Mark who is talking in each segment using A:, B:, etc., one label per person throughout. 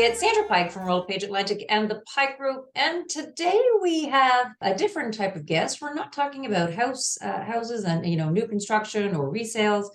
A: It's Sandra Pike from Roll Page Atlantic and the Pike Group, and today we have a different type of guest. We're not talking about houses and new construction or resales,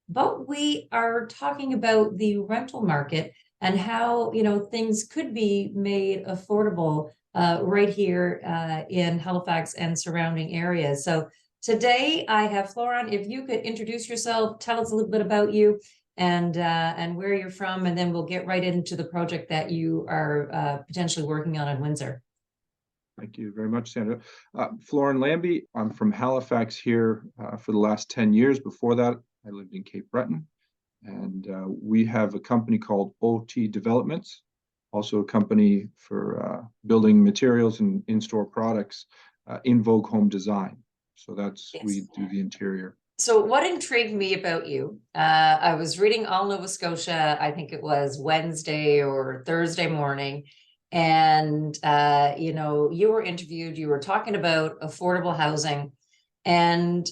A: but we are talking about the rental market and how things could be made affordable right here in Halifax and surrounding areas. So today I have Floran. If you could introduce yourself, tell us a little bit about you and where you're from, and then we'll get right into the project that you are potentially working on in Windsor.
B: Thank you very much, Sandra. Floran Lambie, I'm from Halifax here for the last 10 years. Before that, I lived in Cape Breton, and we have a company called OT Developments, also a company for building materials and in-store products, In Vogue Home Design. So that's, yes, we do the interior.
A: So what intrigued me about you, I was reading All Nova Scotia, I think it was Wednesday or Thursday morning, and you were interviewed, you were talking about affordable housing. And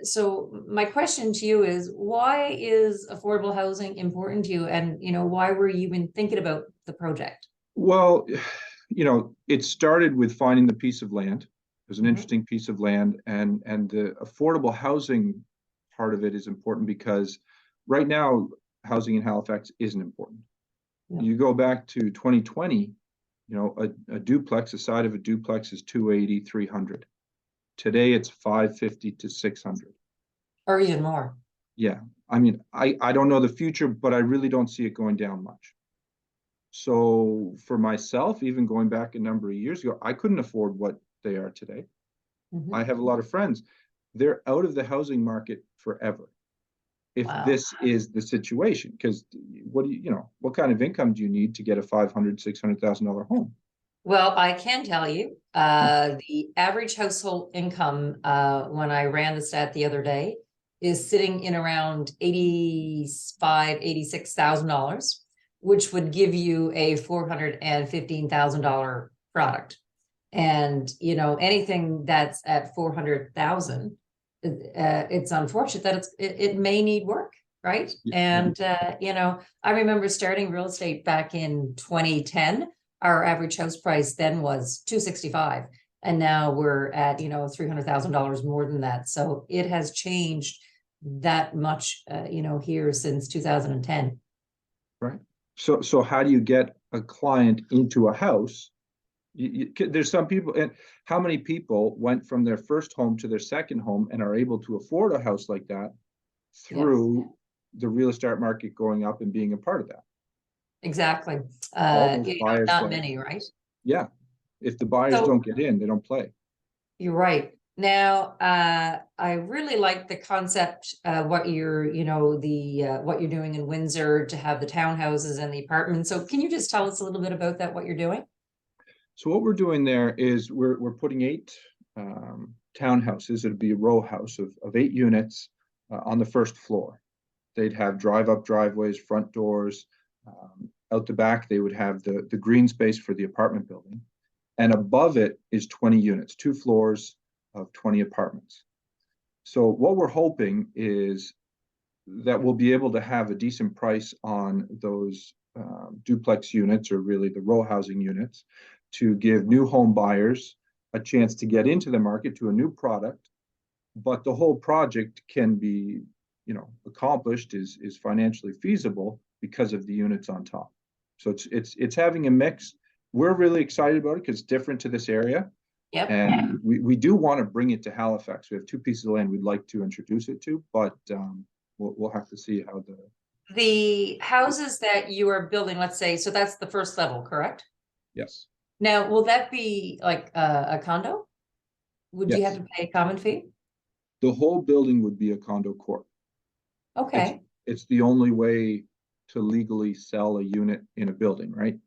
A: so my question to you is, why is affordable housing important to you? And, why were you even thinking about the project?
B: Well, it started with finding the piece of land. It was an interesting piece of land, and the affordable housing part of it is important because right now housing in Halifax isn't important. Yeah. You go back to 2020, a duplex, the side of a duplex is 280, 300. Today it's 550 to 600.
A: Or even more.
B: Yeah. I mean, I don't know the future, but I really don't see it going down much. So for myself, even going back a number of years ago, I couldn't afford what they are today. I have a lot of friends. They're out of the housing market forever if this is the situation, because what kind of income do you need to get a $500,000-$600,000 home?
A: Well, I can tell you the average household income when I ran the stat the other day is sitting in around $86,000, which would give you a $415,000 product. And anything that's at 400,000, it's unfortunate that it may need work, right? Yeah. And I remember starting real estate back in 2010. Our average house price then was $265, and now we're at $300,000 more than that. So it has changed that much, here since 2010.
B: Right. So how do you get a client into a house? There's some people, and how many people went from their first home to their second home and are able to afford a house like that through the real estate market going up and being a part of that?
A: Exactly.
B: Buyers,
A: not many, right?
B: Yeah. If the buyers don't get in, they don't play.
A: You're right. Now, I really like the concept, what you're doing in Windsor to have the townhouses and the apartments. So can you just tell us a little bit about that, what you're doing?
B: So what we're doing there is we're putting 8 townhouses. It'd be a row house of 8 units on the first floor. They'd have drive-up driveways, front doors. Out the back, they would have the green space for the apartment building. And above it is 20 units, 2 floors of 20 apartments. So what we're hoping is that we'll be able to have a decent price on those duplex units, or really the row housing units, to give new home buyers a chance to get into the market to a new product. But the whole project can be, accomplished, is financially feasible because of the units on top. So it's having a mix. We're really excited about it because it's different to this area.
A: Yep.
B: And we do want to bring it to Halifax. We have 2 pieces of land we'd like to introduce it to, but we'll have to see how
A: the houses that you are building, let's say, so that's the first level, correct?
B: Yes.
A: Now, will that be like a condo? Would you have to pay a common fee?
B: The whole building would be a condo court.
A: Okay.
B: It's the only way to legally sell a unit in a building, right?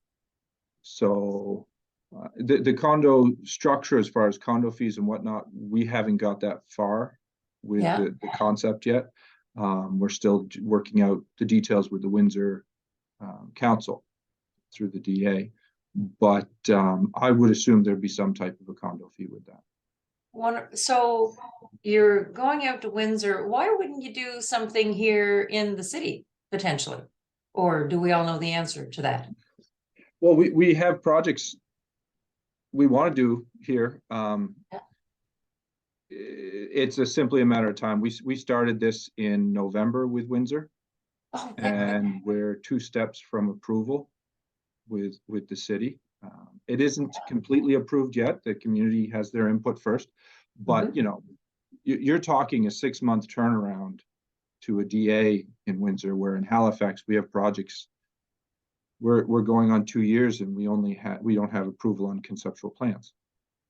B: So the condo structure, as far as condo fees and whatnot, we haven't got that far with the concept yet. We're still working out the details with the Windsor Council through the DA. But I would assume there'd be some type of a condo fee with that.
A: So you're going out to Windsor. Why wouldn't you do something here in the city potentially? Or do we all know the answer to that?
B: Well, we have projects we want to do here.
A: Yeah.
B: It's simply a matter of time. We started this in November with Windsor,
A: Oh,
B: and we're 2 steps from approval with the city. It isn't completely approved yet. The community has their input first, but
A: Mhm.
B: you know, you're talking a 6-month turnaround to a DA in Windsor, where in Halifax we have projects. We're going on 2 years, and we don't have approval on conceptual plans.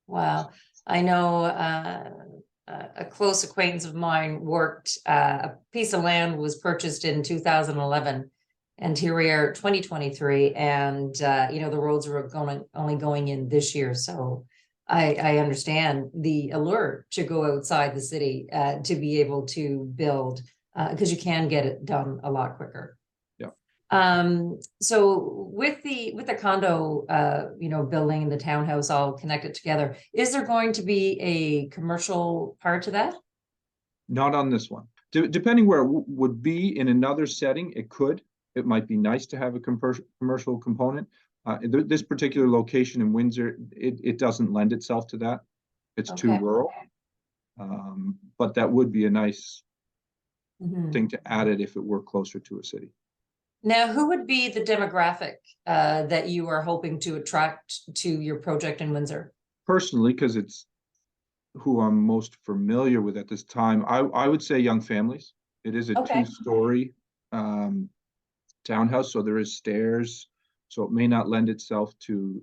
A: Wow. I know a close acquaintance of mine worked, a piece of land was purchased in 2011. And here we are, 2023, and the roads are only going in this year. So I understand the allure to go outside the city to be able to build, because you can get it done a lot quicker. So with the condo, building and the townhouse all connected together, is there going to be a commercial part to that?
B: Not on this one. Depending where it would be in another setting, it could. It might be nice to have a commercial component. This particular location in Windsor, it doesn't lend itself to that. It's too
A: Okay.
B: rural. But that would be a nice
A: Mhm.
B: thing to add it if it were closer to a city.
A: Now, who would be the demographic that you are hoping to attract to your project in Windsor?
B: Personally, because it's who I'm most familiar with at this time, I would say young families. It is a
A: Okay.
B: 2-story townhouse, so there is stairs, so it may not lend itself to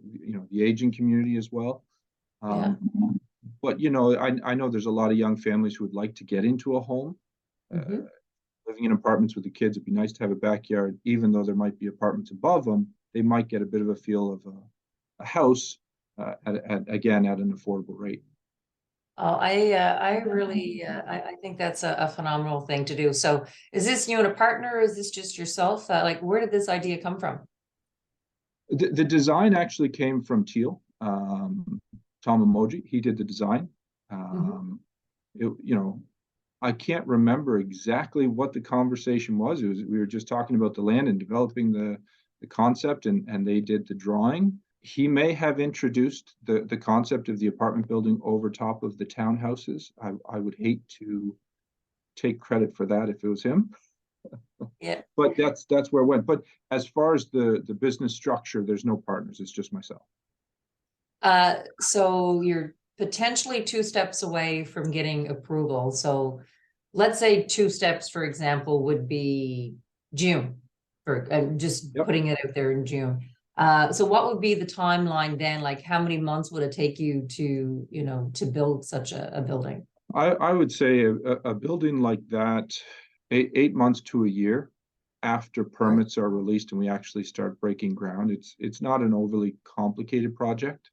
B: the aging community as well.
A: Yeah.
B: But I know there's a lot of young families who would like to get into a home.
A: Mhm.
B: Living in apartments with the kids, it'd be nice to have a backyard, even though there might be apartments above them. They might get a bit of a feel of a house again at an affordable rate.
A: Oh, I really, I think that's a phenomenal thing to do. So is this you and a partner, or is this just yourself? Like, where did this idea come from?
B: The design actually came from Teal, Tom Emoji. He did the design.
A: Mhm.
B: It, I can't remember exactly what the conversation was. We were just talking about the land and developing the concept, and they did the drawing. He may have introduced the concept of the apartment building over top of the townhouses. I would hate to take credit for that if it was him,
A: Yeah.
B: but that's where it went. But as far as the business structure, there's no partners. It's just myself.
A: So you're potentially 2 steps away from getting approval. So let's say 2 steps, for example, would be June, for just
B: Yep.
A: putting it out there in June. So what would be the timeline then? Like, how many months would it take you to build such a building?
B: I would say a building like that, 8 months to a year after
A: Sure.
B: permits are released and we actually start breaking ground. It's not an overly complicated project.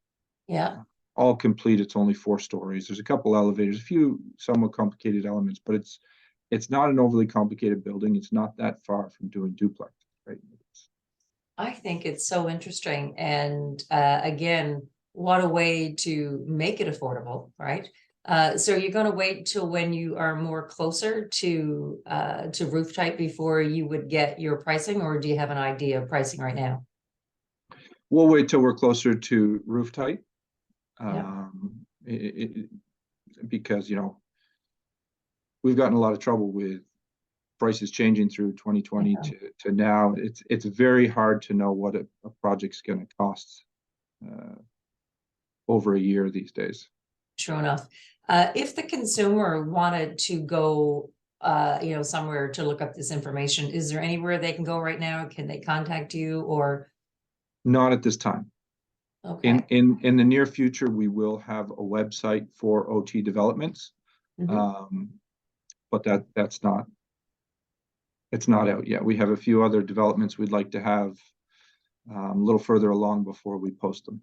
A: Yeah.
B: All complete, it's only 4 stories. There's a couple elevators, a few somewhat complicated elements, but it's not an overly complicated building. It's not that far from doing duplex, right?
A: I think it's so interesting. And again, what a way to make it affordable, right? So you're going to wait till when you are more closer to roof type before you would get your pricing, or do you have an idea of pricing right now?
B: We'll wait till we're closer to roof type,
A: Yeah.
B: because we've gotten a lot of trouble with prices changing through 2020 to now. It's very hard to know what a project's going to cost over a year these days.
A: True enough. If the consumer wanted to go, somewhere to look up this information, is there anywhere they can go right now? Can they contact you, or?
B: Not at this time.
A: Okay.
B: In the near future, we will have a website for OT developments,
A: Mhm.
B: but it's not out yet. We have a few other developments we'd like to have a little further along before we post them.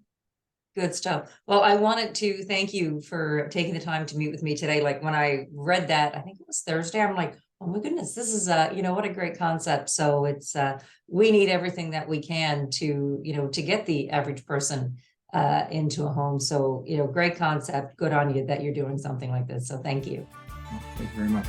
A: Good stuff. Well, I wanted to thank you for taking the time to meet with me today. Like, when I read that, I think it was Thursday, I'm like, oh my goodness, this is what a great concept. So it's we need everything that we can to get the average person into a home. So, great concept. Good on you that you're doing something like this. So thank you.
B: Thank you very much.